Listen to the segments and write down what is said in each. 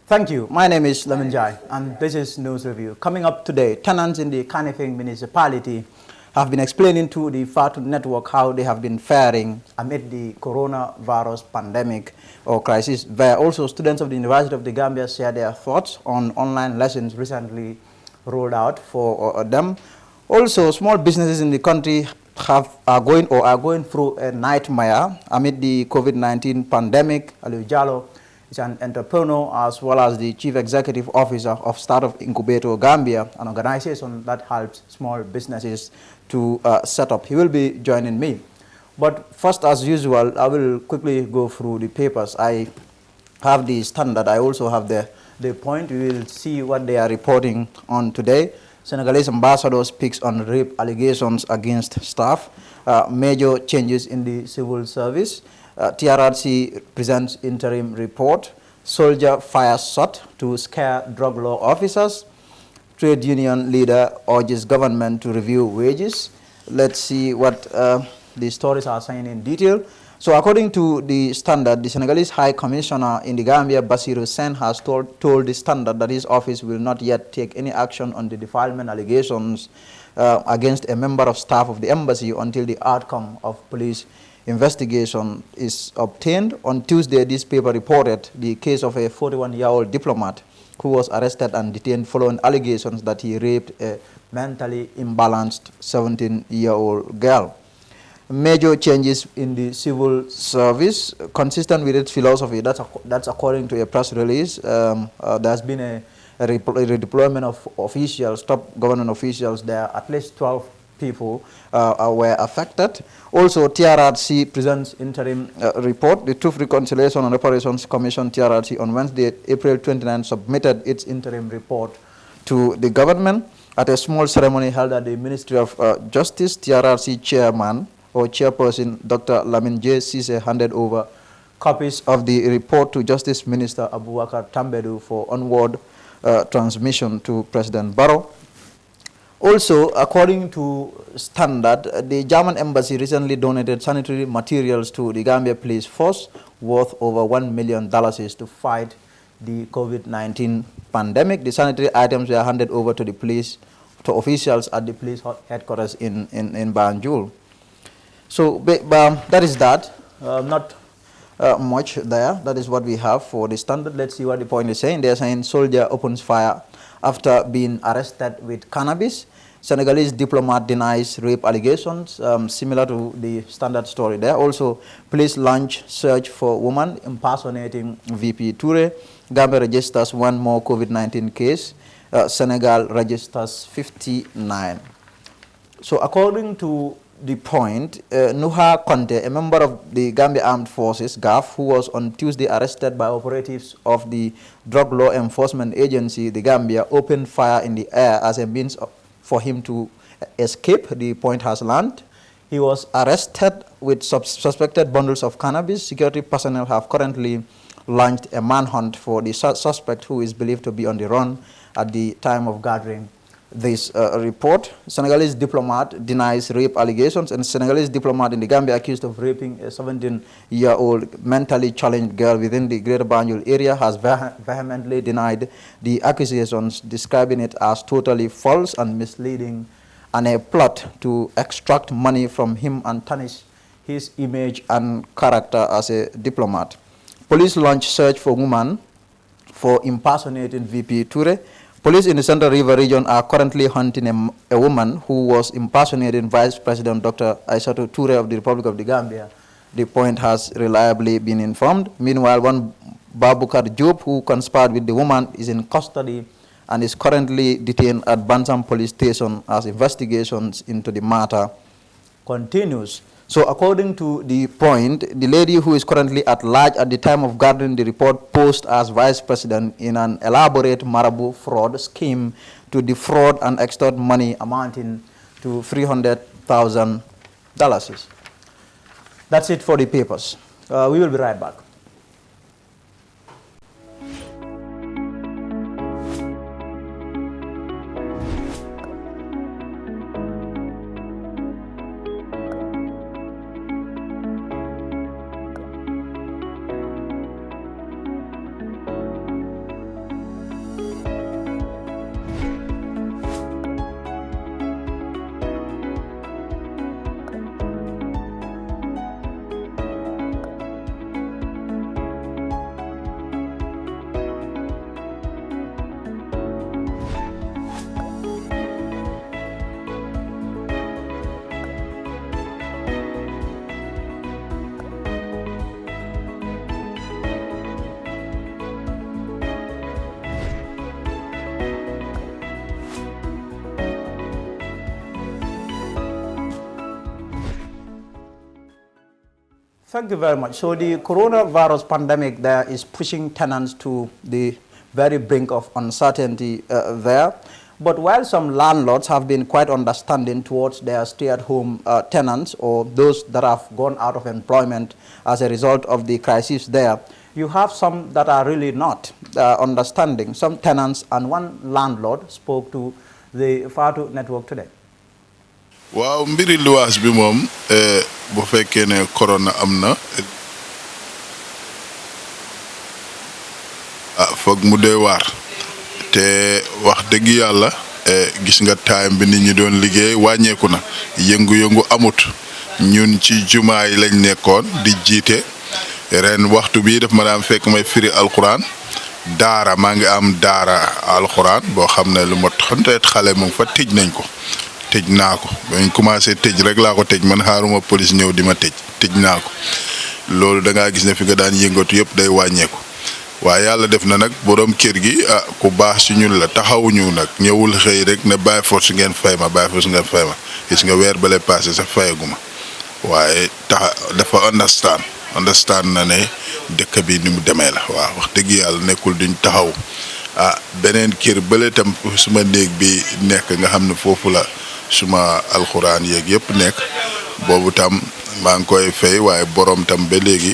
Thank you. My name is Lamin Jai, and this is News Review. Coming up today, tenants in the Kanifing municipality have been explaining to the FATU network how they have been faring amid the coronavirus pandemic or crisis. Where also students of the University of the Gambia share their thoughts on online lessons recently rolled out for them. Also, small businesses in the country are going through a nightmare amid the COVID-19 pandemic. Aliu Jallo is an entrepreneur as well as the Chief Executive Officer of Startup Incubator Gambia, an organization that helps small businesses to set up. He will be joining me. But first, as usual, I will quickly go through the papers. I have the Standard. I also have the Point. We will see what they are reporting on today. Senegalese ambassador speaks on rape allegations against staff. Major changes in the civil service. TRRC presents interim report. Soldier fires shot to scare drug law officers. Trade union leader urges government to review wages. Let's see what the stories are saying in detail. So according to the Standard, the Senegalese High Commissioner in the Gambia, Basiru Sen, has told the Standard that his office will not yet take any action on the defilement allegations against a member of staff of the embassy until the outcome of police investigation is obtained. On Tuesday, this paper reported the case of a 41-year-old diplomat who was arrested and detained following allegations that he raped a mentally imbalanced 17-year-old girl. Major changes in the civil service, consistent with its philosophy. That's according to a press release. There's been a redeployment of officials, top government officials. There are at least 12 people were affected. Also, TRRC presents interim report. The Truth, Reconciliation and Reparations Commission, TRRC, on Wednesday, April 29, submitted its interim report to the government. At a small ceremony held at the Ministry of Justice, TRRC chairman or chairperson Dr. Lamin J. Sise handed over copies of the report to Justice Minister Abubakar Tambedu for onward transmission to President Barrow. Also, according to Standard, the German embassy recently donated sanitary materials to the Gambia Police Force worth over $1 million to fight the COVID-19 pandemic. The sanitary items were handed over to the police, to officials at the police headquarters in Banjul. So that is that. Not much there. That is what we have for the Standard. Let's see what the Point is saying. They're saying soldier opens fire after being arrested with cannabis. Senegalese diplomat denies rape allegations, similar to the Standard story there. Also, police launch search for woman impersonating VP Toure. Gambia registers one more COVID-19 case. Senegal registers 59. So according to the Point, Nuha Conte, a member of the Gambia Armed Forces, GAF, who was on Tuesday arrested by operatives of the Drug Law Enforcement Agency, the Gambia, opened fire in the air as a means for him to escape, the Point has learned. He was arrested with suspected bundles of cannabis. Security personnel have currently launched a manhunt for the suspect, who is believed to be on the run at the time of gathering this report. Senegalese diplomat denies rape allegations, and Senegalese diplomat in the Gambia accused of raping a 17-year-old mentally challenged girl within the Greater Banjul area has vehemently denied the accusations, describing it as totally false and misleading and a plot to extract money from him and tarnish his image and character as a diplomat. Police launched search for woman for impersonating VP Toure. Police in the Central River region are currently hunting a woman who was impersonating Vice President Dr. Aissatou Toure of the Republic of the Gambia. The Point has reliably been informed. Meanwhile, one Babukar Job, who conspired with the woman, is in custody and is currently detained at Bansam Police Station as investigations into the matter continues. So according to the Point, the lady who is currently at large at the time of gathering the report posed as vice president in an elaborate Marabout fraud scheme to defraud and extort money amounting to $300,000. That's it for the papers. We will be right back. Thank you very much. So the coronavirus pandemic there is pushing tenants to the very brink of uncertainty there. But while some landlords have been quite understanding towards their stay-at-home tenants or those that have gone out of employment as a result of the crisis there, you have some that are really not understanding. Some tenants and one landlord spoke to the Fatu Network today. Waaw mbiri luwaas bi moom bu fekkee ne corona am na foog mu doy waar te wax dëgg yàlla gis nga time bi nit ñi doon liggéey wàññeeku na yëngu-yëngu amut ñun ci jumaa yi lañ nekkoon di jiite ren waxtu bi daf ma daan fekk may firi alquran daara maa ngi am daara alquran boo xam ne lu ma tonteet xale moom fa tëj nañ ko tëj naa ko bañ commencé tëj rek laa ko tëj man xaaruma police ñëw di ma tëj naa ko loolu da ngaa gis ne fi nga daan yëngatu yëpp day wàññeeku waaye yàlla def na nag borom kër gi ku baax ci ñun la taxawuñu nag ñëwul xëy rek ne bàyyi force ngeen fay ma gis nga weer bale passé sax fayaguma waaye dafa understand na ne dëkk bi ni mu demee la waaw wax dëgg yàlla nekkul duñ taxaw beneen kër bële tam suma néeg bi nekk nga xam ne foofu la suma alxuraan yeeg yëpp nekk boobu tam maa ngi koy fay waaye borom tam ba léegi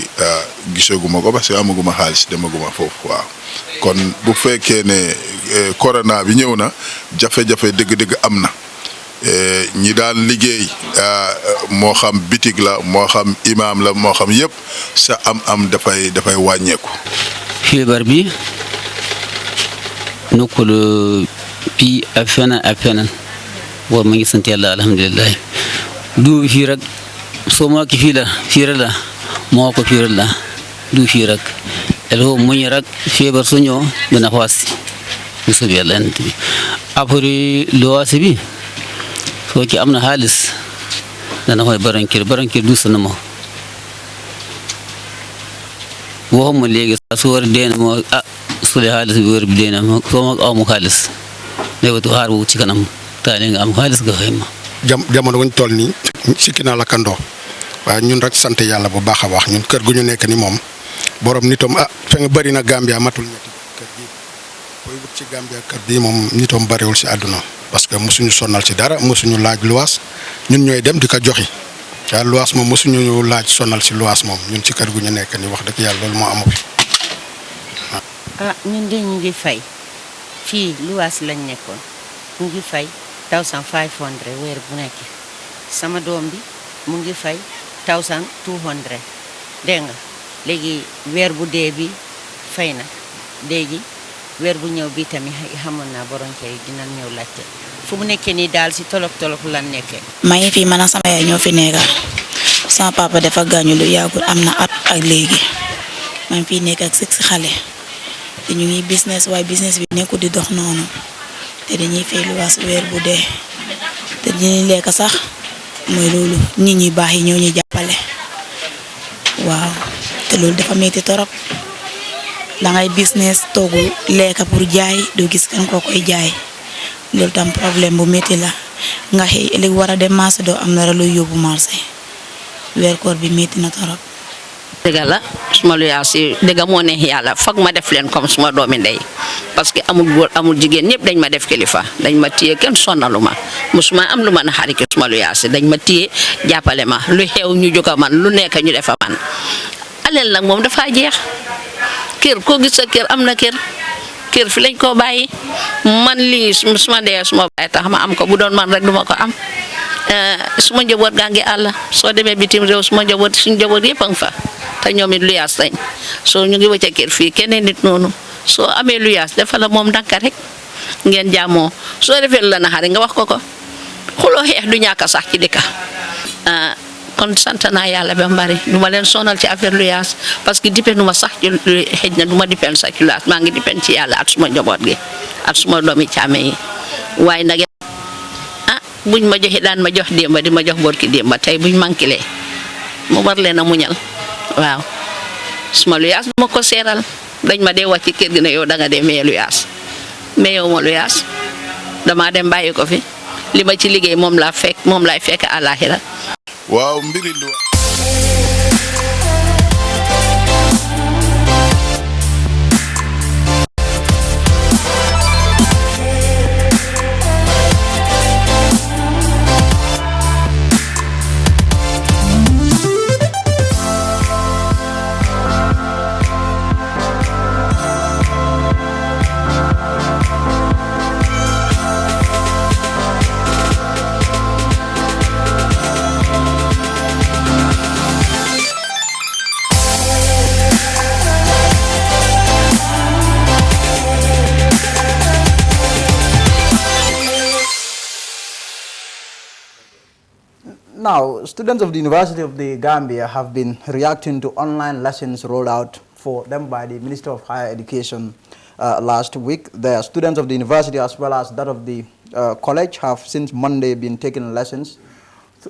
gisaguma ko parce que amaguma xaalis demaguma foofu waaw kon bu fekkee ne corona bi ñëw na jafe-jafe dëgg-dëgg am na ñi daan liggéey moo xam bitig la moo xam imaam la moo xam yëpp sa am dafay wàññeeku. feebar bi nukkul pi a feneen boobu ma ngi sant yàlla alhamdulilah du fii rek soo moo ki fii la moo ko fii la du fii rek el ho muñ rek feebar su ñëw dina xawas bu soobee yàlla bi après luwaas bi soo ci am na xaalis dana koy barankir du sana ma waxuma léegi su war deena moo su dee xaalis bi wër bi deena soo ma amu xaalis léegi xaar bu ci kanam taale nga am xaalis nga fay ma jamono wuñ toll nii sikki naa la kandoo waaye ñun rek sant yàlla bu baax a baax ñun kër gu ñu nekk ni moom borom nitom fe nga bëri na Gambia matul ñetti kër gi koy wut ci Gambia kër bi moom nitom bëriwul si àdduna parce que mosuñu sonal ci dara mosuñu laaj luwaas ñun ñooy dem di ko joxi waaye luwaas moom mosuñu laaj sonal si luwaas moom ñun ci kër gu ñu nekk ni wax dëgg yàlla loolu moo amu fi ñun de ñu ngi fay fii luwaas lañ nekkoon ñu ngi fay 1500 weer bu nekk sama doom bi mu ngi fay 1200 dégg nga léegi weer bu dee bi fay na léegi weer bu ñëw bi tamit xamoon naa borom kay dina ñëw laajte fu mu nekkee nii daal si tolof lan nekkee. maa ngi fi man ak sama yaay ñoo fi nekka sama papa dafa gaañu lu yàggul am na at ak léegi maa ngi fi nekk ak 6 xale te ñu ngi business waaye business bi nekkul di dox noonu. te dañuy fay luwaas weer bu dee te dañuy lekk sax mooy loolu nit ñi baax yi ñoo ñu jàppale waaw te loolu dafa metti torop dangay business toogu lekk pour jaay doo gis kan koo koy jaay loolu tam problème bu metti la nga xëy ëllëg war a dem marché doo am dara looy yóbbu marché weer koor bi metti na torop. dëgg la suma luyaas yi dëgg moo neex yàlla foog ma def leen comme suma doomi ndey parce que amul góor amul jigéen ñëpp dañ ma def kilifa dañ ma téye kenn sonnalu ma musuma am lu ma naxari ki suma luyaas yi dañ ma téye jàppale ma lu xew ñu jóg a man lu nekk ñu defa man aleel nag moom dafa jeex kër koo gis sa kër am na kër fi lañ koo bàyyi man lii suma dee suma bàyyi tax ma am ko bu doon man rek duma ko am suma njaboot gaa ngi àll soo demee bitim réew suma njaboot suñu njaboot yëpp a ngi fa te ñoom it luyaas lañ soo ñu ngi wëcc kër fii keneen nit noonu soo amee luyaas dafa la moom ndànk rek ngeen jaamoo soo defee lu la naxari nga wax ko xuloo xeex du ñàkk sax ci dëkk kon sant naa yàlla ba mbari du ma leen sonal ci affaire luyaas parce que dipeen ma sax ci xëj na du ma dipeen sax ci luyaas maa ngi dipeen ci yàlla at suma njaboot gi at suma doomi caame yi waaye nag buñ ma joxe daan ma jox démba di ma jox borki démba tey buñ manqué mu war leen a muñal waaw suma luyaas du ma ko seeral dañ ma dee wàcc ci kër gi ne yow da nga dee maye luyaas mais yow ma luyaas damaa dem bàyyi ko fi li ma ci liggéey moom laay fekk àllaaxira waaw mbiri lu Now, students of the University of the Gambia have been reacting to online lessons rolled out for them by the Minister of Higher Education last week. The students of the university as well as that of the college have since Monday been taking lessons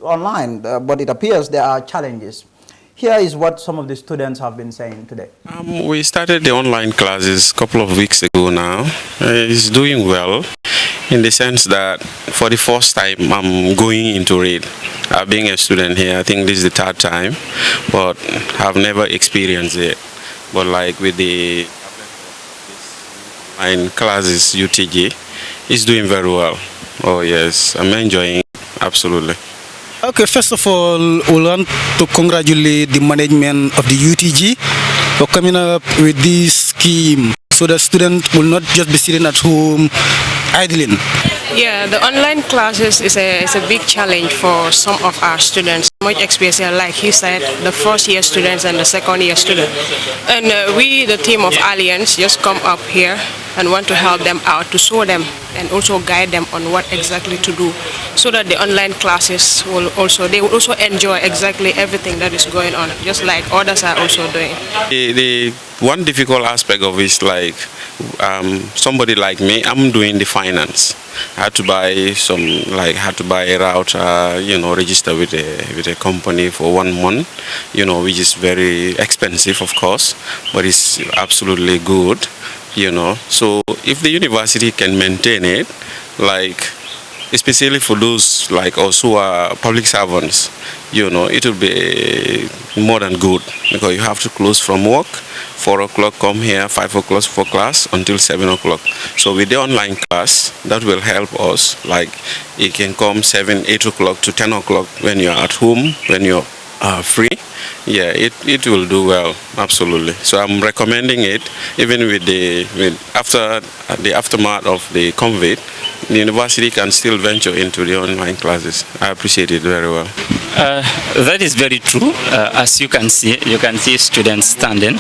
online, but it appears there are challenges. Here is what some of the students have been saying today. We started the online classes a couple of weeks ago now. It's doing well in the sense that for the first time I'm going into it. Being a student here, I think this is the third time, but I've never experienced it. But like with the online classes, UTG, it's doing very well. Oh yes, I'm enjoying it, absolutely. Okay, first of all, we want to congratulate the management of the UTG for coming up with this scheme so that students will not just be sitting at home idling. Yeah, the online classes is a big challenge for some of our students, much especially like he said, the first year students and the second year students. And we, the team of Alliance, just come up here and want to help them out, to show them and also guide them on what exactly to do, so that the online classes will also enjoy exactly everything that is going on, just like others are also doing. The one difficult aspect of it is like somebody like me, I'm doing the finance. I had to buy a router, register with a company for 1 month, which is very expensive, of course, but it's absolutely good, So if the university can maintain it, like especially for those like us who are public servants, it will be more than good, because you have to close from work, 4 o'clock come here, 5 o'clock for class until 7 o'clock. So with the online class, that will help us, like you can come 7, 8 o'clock to 10 o'clock when you're at home, when you're free. Yeah, it will do well, absolutely. So I'm recommending it, even after the aftermath of the COVID, the university can still venture into the online classes. I appreciate it very well. That is very true. As you can see students standing,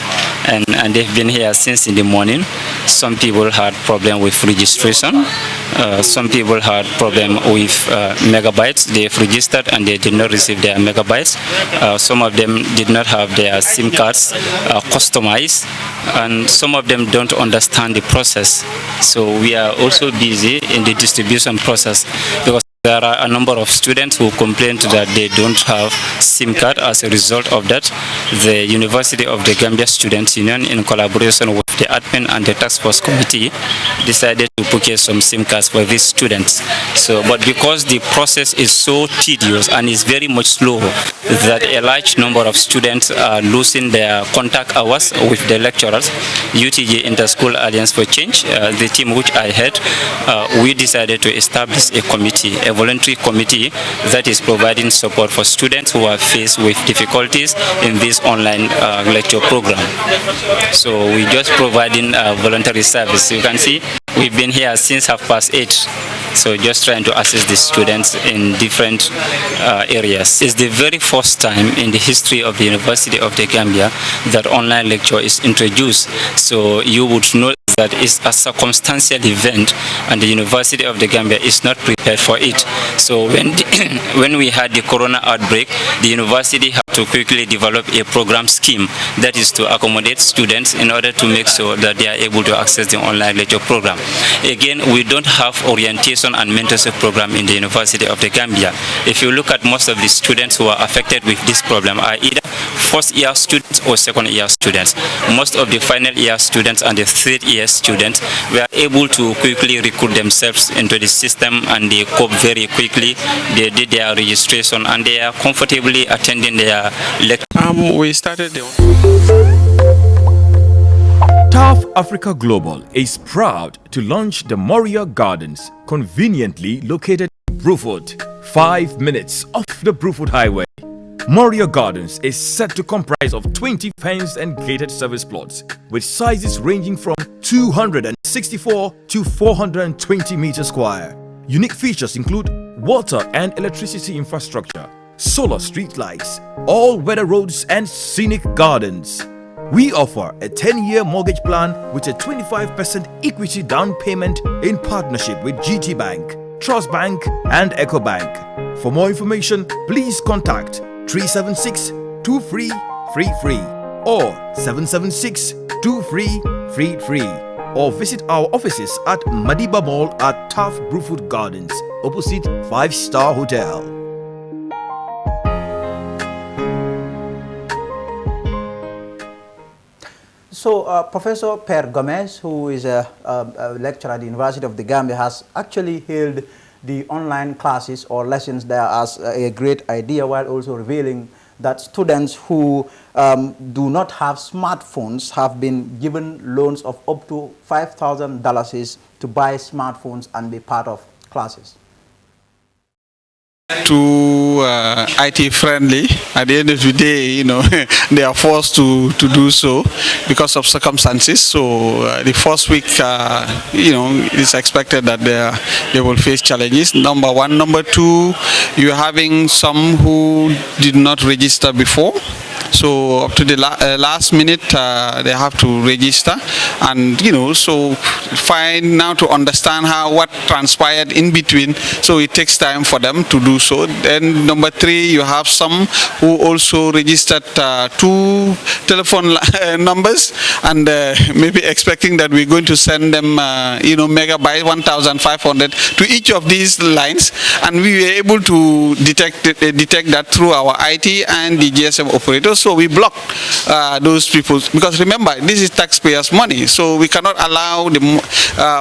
and they've been here since in the morning. Some people had problem with registration. Some people had problem with megabytes. They've registered and they did not receive their megabytes. Some of them did not have their SIM cards customized, and some of them don't understand the process. So we are also busy in the distribution process, because there are a number of students who complained that they don't have SIM card. As a result of that, the University of the Gambia Students Union, in collaboration with the admin and the task force committee, decided to procure some SIM cards for these students. So, but because the process is so tedious and is very much slow, that a large number of students are losing their contact hours with the lecturers, UTG Interschool Alliance for Change, the team which I head, we decided to establish a committee, a voluntary committee that is providing support for students who are faced with difficulties in this online lecture program. So we just providing voluntary service. You can see we've been here since 8:30. So just trying to assist the students in different areas. It's the very first time in the history of the University of the Gambia that online lecture is introduced. So you would know that it's a circumstantial event, and the University of the Gambia is not prepared for it. So when we had the corona outbreak, the university had to quickly develop a program scheme that is to accommodate students in order to make sure that they are able to access the online lecture program. Again, we don't have orientation and mentorship program in the University of the Gambia. If you look at most of the students who are affected with this problem are either first year students or second year students. Most of the final year students and the third year students were able to quickly recruit themselves into the system, and they cope very quickly. They did their registration and they are comfortably attending their lecture. We started TAF Africa Global is proud to launch the Moria Gardens, conveniently located in Bruford, 5 minutes off the Bruford Highway. Moria Gardens is set to comprise of 20 fenced and gated service plots with sizes ranging from 264 to 420 meters square. Unique features include water and electricity infrastructure, solar street lights, all-weather roads and scenic gardens. We offer a 10-year mortgage plan with a 25% equity down payment in partnership with GT Bank, Trust Bank and Eco Bank. For more information, please contact 376-2333 or 776-2333 or visit our offices at Madiba Mall at Taft Bruford Gardens, opposite 5-Star Hotel. So, Professor Per Gomez, who is a lecturer at the University of the Gambia, has actually hailed the online classes or lessons there as a great idea, while also revealing that students who do not have smartphones have been given loans of up to $5,000 to buy smartphones and be part of classes. Too IT friendly. At the end of the day, they are forced to do so because of circumstances. So the first week, it's expected that they will face challenges. Number one. Number two, you're having some who did not register before. So up to the last minute, they have to register, and so find now to understand what transpired in between. So it takes time for them to do so. Then number three, you have some who also registered 2 telephone numbers, and maybe expecting that we're going to send them megabyte 1,500 to each of these lines, and we were able to detect that through our IT and the GSM operators. So we block those people, because remember, this is taxpayers' money, so we cannot allow the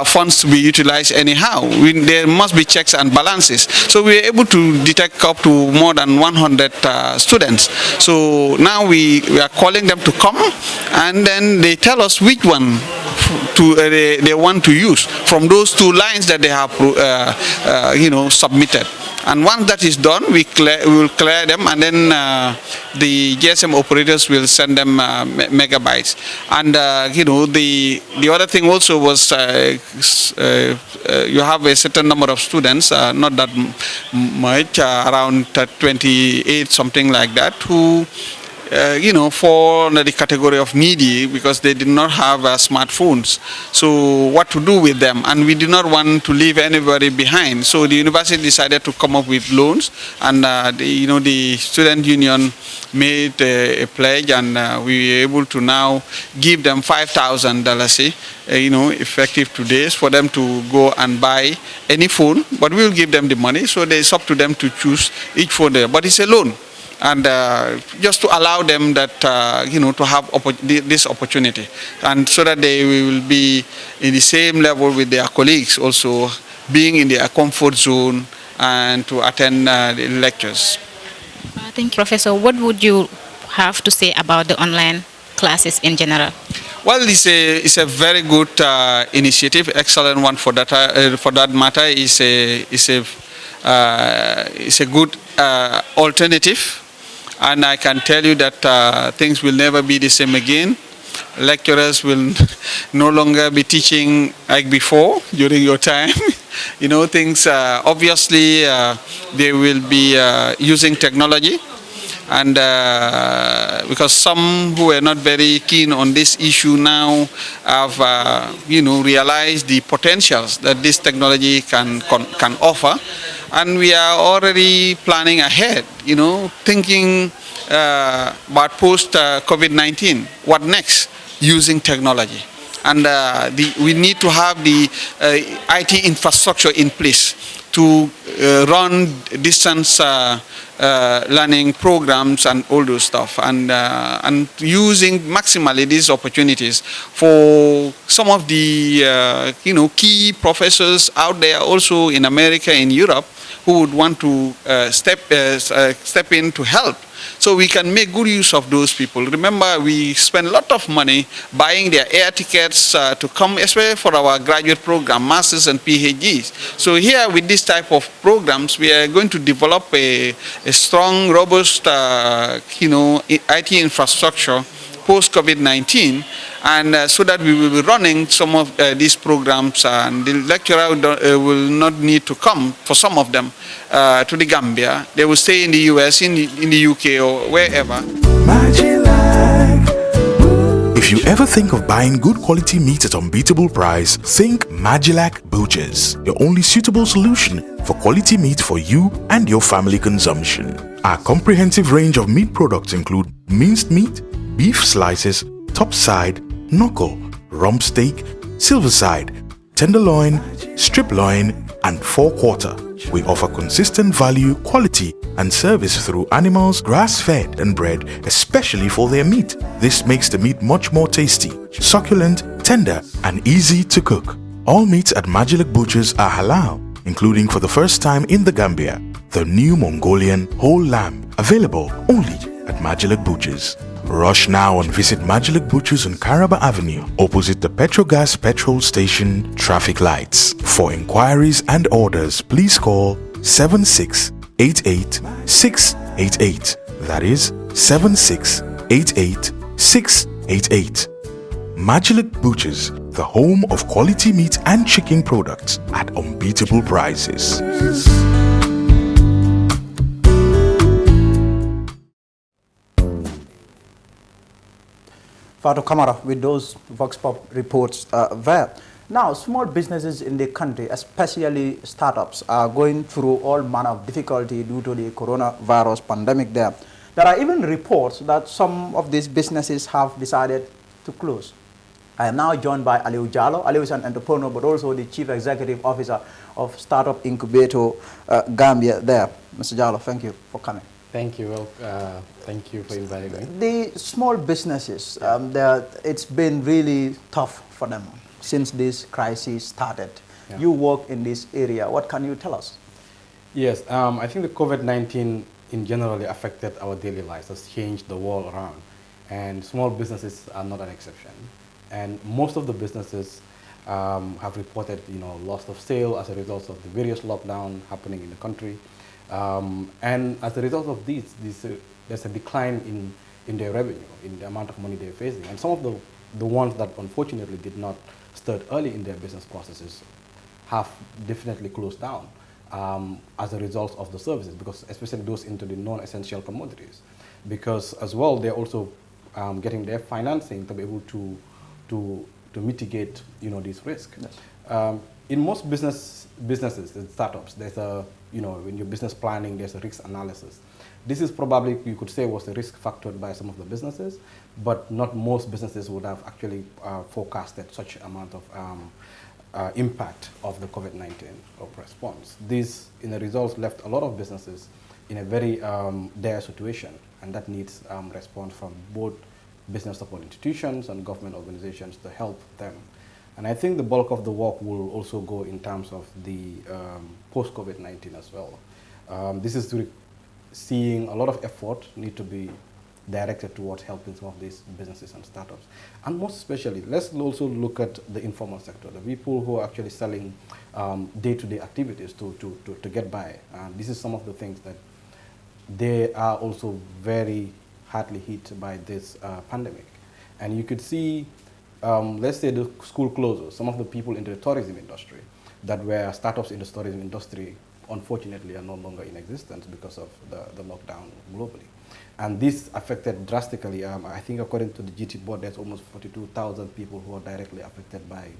funds to be utilized anyhow. There must be checks and balances. So we were able to detect up to more than 100 students. So now we are calling them to come, and then they tell us which one they want to use from those 2 lines that they have submitted. And once that is done, we will clear them, and then the GSM operators will send them megabytes. And the other thing also was you have a certain number of students, not that much, around 28, something like that, who fall under the category of needy because they did not have smartphones. So what to do with them? And we did not want to leave anybody behind. So the university decided to come up with loans, and the student union made a pledge, and we were able to now give them $5,000, effective today, for them to go and buy any phone. But we will give them the money, so it's up to them to choose each phone there. But it's a loan. And just to allow them that, to have this opportunity, and so that they will be in the same level with their colleagues, also being in their comfort zone and to attend the lectures. Thank you, Professor. What would you have to say about the online classes in general? Well, it's a very good initiative, excellent one for that matter. It's a good alternative. And I can tell you that things will never be the same again. Lecturers will no longer be teaching like before during your time. Things, obviously, they will be using technology. And because some who are not very keen on this issue now have, realized the potentials that this technology can offer. And we are already planning ahead, thinking about post-COVID-19, what next, using technology. And we need to have the IT infrastructure in place to run distance learning programs and all those stuff, and using maximally these opportunities for some of the key professors out there, also in America, in Europe, who would want to step in to help. So we can make good use of those people. Remember, we spend a lot of money buying their air tickets to come, especially for our graduate program, masters and PhDs. So here, with this type of programs, we are going to develop a strong, robust, IT infrastructure post-COVID-19, and so that we will be running some of these programs, and the lecturer will not need to come, for some of them, to the Gambia. They will stay in the US, in the UK, or wherever. If you ever think of buying good quality meat at unbeatable price, think Magilac Butchers, your only suitable solution for quality meat for you and your family consumption. Our comprehensive range of meat products include minced meat, beef slices, top side, knuckle, rump steak, silver side, tenderloin, strip loin, and forequarter. We offer consistent value, quality, and service through animals grass-fed and bred, especially for their meat. This makes the meat much more tasty, succulent, tender, and easy to cook. All meats at Magilac Butchers are halal, including for the first time in the Gambia, the new Mongolian whole lamb, available only at Magilac Butchers. Rush now and visit Magilac Butchers on Caraba Avenue, opposite the Petrogas petrol station traffic lights. For inquiries and orders, please call 7688-688. That is 7688-688. Magilac Butchers, the home of quality meat and chicken products at unbeatable prices. Fatu Kamara with those Vox Pop reports there. Now, small businesses in the country, especially startups, are going through all manner of difficulty due to the coronavirus pandemic there. There are even reports that some of these businesses have decided to close. I am now joined by Aliu Jallo. Aliu is an entrepreneur, but also the Chief Executive Officer of Startup Incubator Gambia there. Mr. Jallo, thank you for coming. Thank you. Well, thank you for inviting me. The small businesses, it's been really tough for them since this crisis started. Yeah. You work in this area. What can you tell us? Yes, I think the COVID-19 in generally affected our daily lives, has changed the world around. And small businesses are not an exception. And most of the businesses have reported, loss of sale as a result of the various lockdowns happening in the country. And as a result of this, there's a decline in their revenue, in the amount of money they're facing. And some of the ones that unfortunately did not start early in their business processes have definitely closed down as a result of the services, because especially those into the non-essential commodities. Because as well, they're also getting their financing to be able to mitigate, this risk. Yes. In most businesses and startups, there's in your business planning, there's a risk analysis. This is probably, you could say, was a risk factored by some of the businesses, but not most businesses would have actually forecasted such amount of impact of the COVID-19 response. This, in the results, left a lot of businesses in a very dire situation, and that needs response from both business support institutions and government organizations to help them. And I think the bulk of the work will also go in terms of the post-COVID-19 as well. This is seeing a lot of effort need to be directed towards helping some of these businesses and startups. And most especially, let's also look at the informal sector, the people who are actually selling day-to-day activities to get by. And this is some of the things that they are also very hardly hit by this pandemic. And you could see, let's say the school closures, some of the people in the tourism industry that were startups in the tourism industry, unfortunately, are no longer in existence because of the lockdown globally. And this affected drastically, I think according to the GT board, there's almost 42,000 people who are directly affected by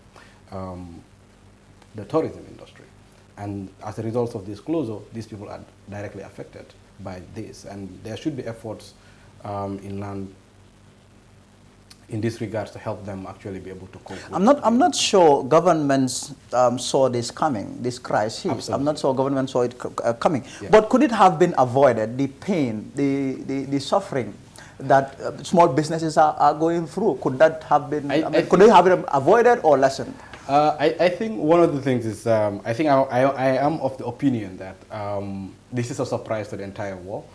the tourism industry. And as a result of this closure, these people are directly affected by this. And there should be efforts in this regards to help them actually be able to cope with I'm not sure governments saw this coming, this crisis. Absolutely. I'm not sure government saw it coming. Yeah. But could it have been avoided, the pain, the suffering that small businesses are going through? Could that have been, could they have been avoided or lessened? I think one of the things is, I think I am of the opinion that this is a surprise to the entire world.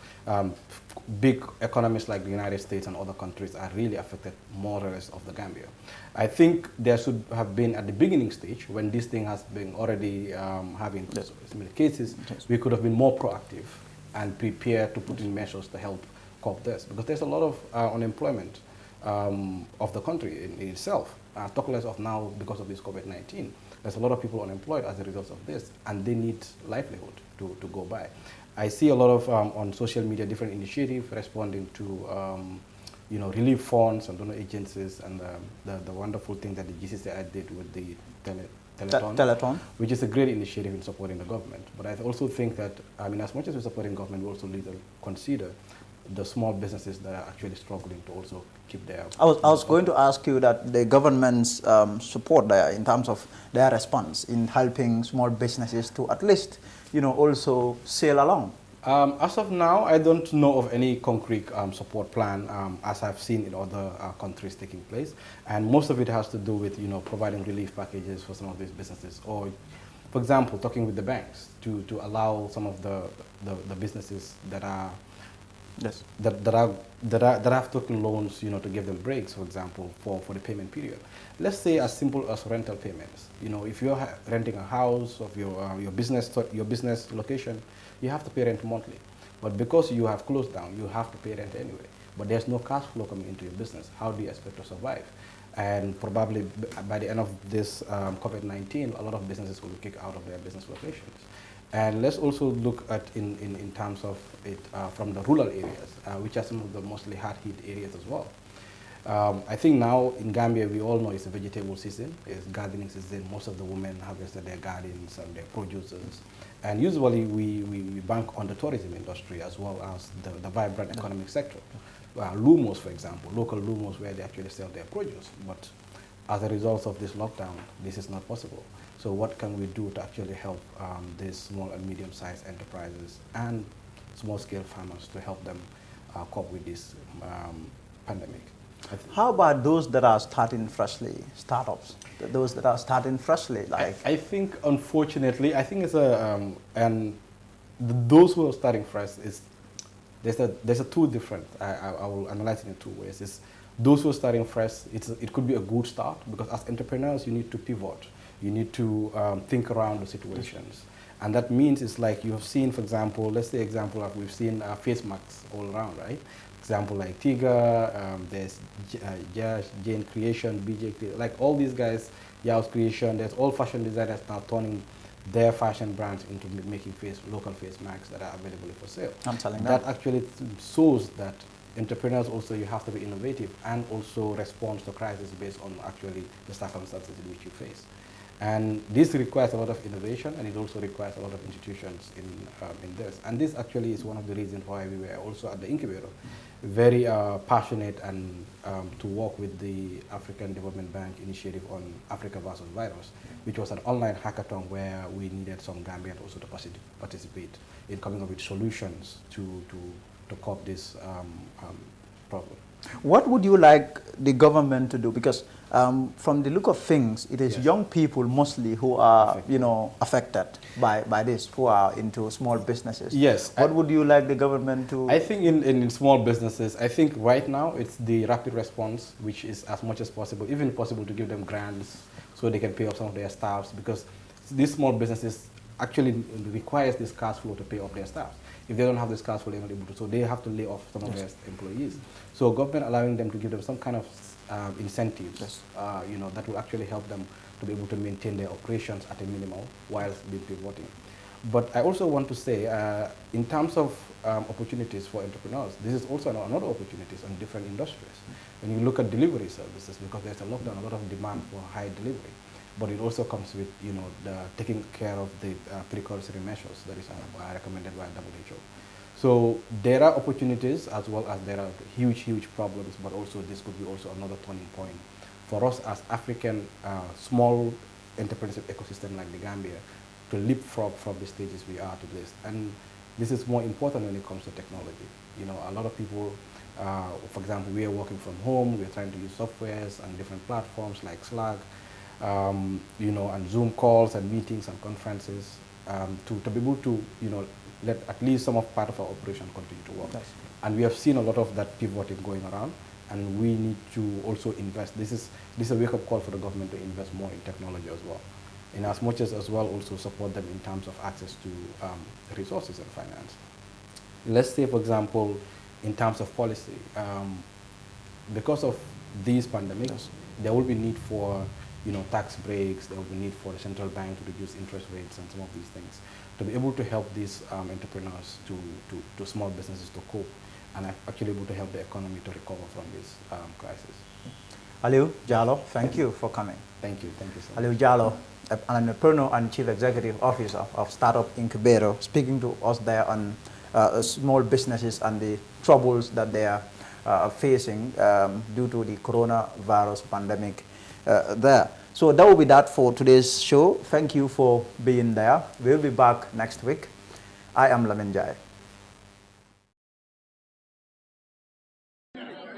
Big economies like the United States and other countries are really affected more or less of the Gambia. I think there should have been at the beginning stage, when this thing has been already having so many cases, we could have been more proactive and prepared to put in measures to help cope this, because there's a lot of unemployment of the country in itself. Talk less of now because of this COVID-19. There's a lot of people unemployed as a result of this, and they need livelihood to go by. I see a lot of on social media different initiatives responding to relief funds and donor agencies, and the wonderful thing that the GCCI did with the Teleton, which is a great initiative in supporting the government. But I also think that, as much as we're supporting government, we also need to consider the small businesses that are actually struggling to also keep their... I was going to ask you that the government's support there in terms of their response in helping small businesses to at least, also sail along. As of now, I don't know of any concrete support plan as I've seen in other countries taking place. And most of it has to do with, providing relief packages for some of these businesses. Or, for example, talking with the banks to allow some of the businesses that are that have taken loans, to give them breaks, for example, for the payment period. Let's say as simple as rental payments. If you're renting a house of your business location, you have to pay rent monthly. But because you have closed down, you have to pay rent anyway. But there's no cash flow coming into your business. How do you expect to survive? And probably by the end of this COVID-19, a lot of businesses will be kicked out of their business locations. And let's also look at in terms of it from the rural areas, which are some of the mostly hard-hit areas as well. I think now in Gambia, we all know it's a vegetable season, it's gardening season. Most of the women harvested their gardens and their producers. And usually we bank on the tourism industry as well as the vibrant economic sector. Lumos, for example, local lumos where they actually sell their produce. But as a result of this lockdown, this is not possible. So what can we do to actually help these small and medium-sized enterprises and small-scale farmers to help them cope with this pandemic? How about those that are starting freshly, startups? Those that are starting freshly, like I think, unfortunately, I think it's and those who are starting fresh is there's a two different. I will analyze it in two ways. It's those who are starting fresh. It could be a good start because as entrepreneurs you need to pivot. You need to think around the situations. And that means it's like you have seen, for example, let's say example of we've seen face masks all around, right? Example like Tiga, there's Jane Creation, BJ Creation, like all these guys, Yao's Creation, there's all fashion designers now turning their fashion brands into making local face masks that are available for sale. I'm telling you. That actually shows that entrepreneurs also, you have to be innovative and also respond to crisis based on actually the circumstances in which you face. And this requires a lot of innovation, and it also requires a lot of institutions in this. And this actually is one of the reasons why we were also at the incubator, very passionate and to work with the African Development Bank initiative on Africa versus Virus, which was an online hackathon where we needed some Gambians also to participate in coming up with solutions to cope this problem. What would you like the government to do? Because from the look of things, it is young people mostly who are, affected by this, who are into small businesses. Yes. What would you like the government to? I think in small businesses, I think right now it's the rapid response, which is as much as possible, even possible to give them grants so they can pay off some of their staffs, because these small businesses actually requires this cash flow to pay off their staffs. If they don't have this cash flow, they're not able to, so they have to lay off some of their employees. So government allowing them to give them some kind of incentives, that will actually help them to be able to maintain their operations at a minimum whilst being pivoting. But I also want to say, in terms of opportunities for entrepreneurs, this is also another opportunities on different industries. When you look at delivery services, because there's a lockdown, a lot of demand for high delivery. But it also comes with, the taking care of the precautionary measures that is recommended by WHO. So there are opportunities as well as there are huge problems, but also this could be also another turning point for us as African small entrepreneurship ecosystem like the Gambia to leapfrog from the stages we are to this. And this is more important when it comes to technology. A lot of people, for example, we are working from home, we're trying to use softwares and different platforms like Slack, and Zoom calls and meetings and conferences to be able to, let at least some of part of our operation continue to work. Yes. And we have seen a lot of that pivoting going around, and we need to also invest. This is a wake-up call for the government to invest more in technology as well, in as much as well also support them in terms of access to resources and finance. Let's say, for example, in terms of policy, because of these pandemics, there will be need for tax breaks, there will be need for the central bank to reduce interest rates and some of these things, to be able to help these entrepreneurs to small businesses to cope and actually able to help the economy to recover from this crisis. Aliou Jallow, thank you for coming. Thank you so much. Aliou Jallow, an entrepreneur and Chief Executive Officer of Startup Incubator, speaking to us there on small businesses and the troubles that they are facing due to the coronavirus pandemic there. So that will be that for today's show. Thank you for being there. We'll be back next week. I am Lamin Jai.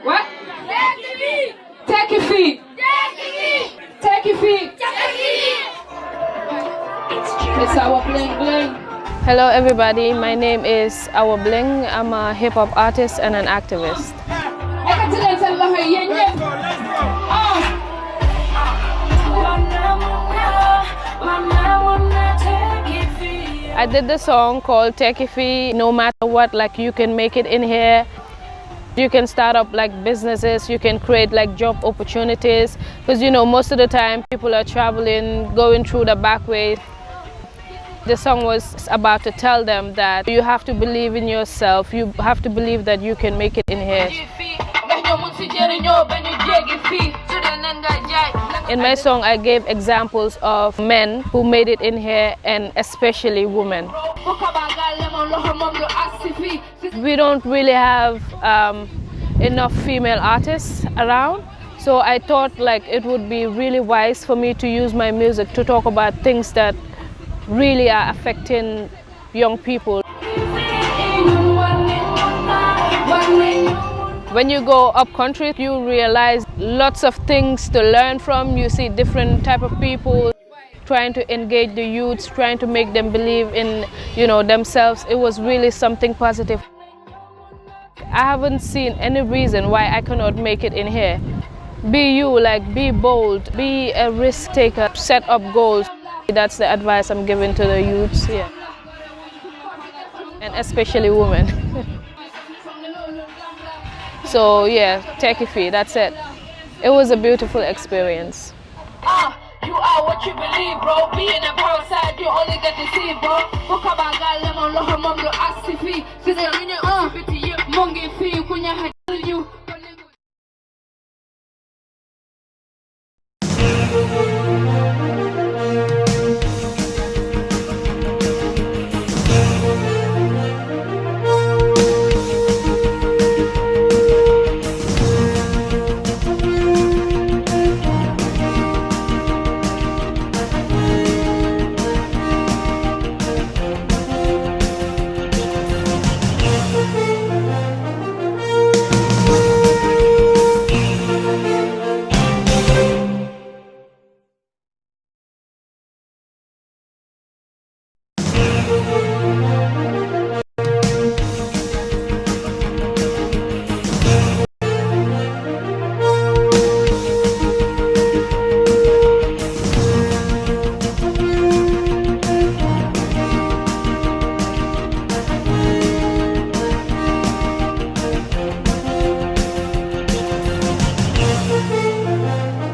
What? Take your feet. Take your feet. It's our bling bling. Hello everybody, my name is Awa Bling. I'm a hip-hop artist and an activist. I did the song called Take It Fee. No matter what, like you can make it in here. You can start up like businesses, you can create like job opportunities. Because you know, most of the time people are traveling, going through the back way. The song was about to tell them that you have to believe in yourself, you have to believe that you can make it in here. In my song, I gave examples of men who made it in here and especially women. We don't really have enough female artists around, so I thought like it would be really wise for me to use my music to talk about things that really are affecting young people. When you go up country, you realize lots of things to learn from. You see different type of people trying to engage the youths, trying to make them believe in, you know, themselves. It was really something positive. I haven't seen any reason why I cannot make it in here. Be you, like be bold, be a risk taker, set up goals. That's the advice I'm giving to the youths here, and especially women. So yeah, take it free, that's it. It was a beautiful experience. You are what you believe, bro. Being a parasite, you only get deceived, bro. Lemon,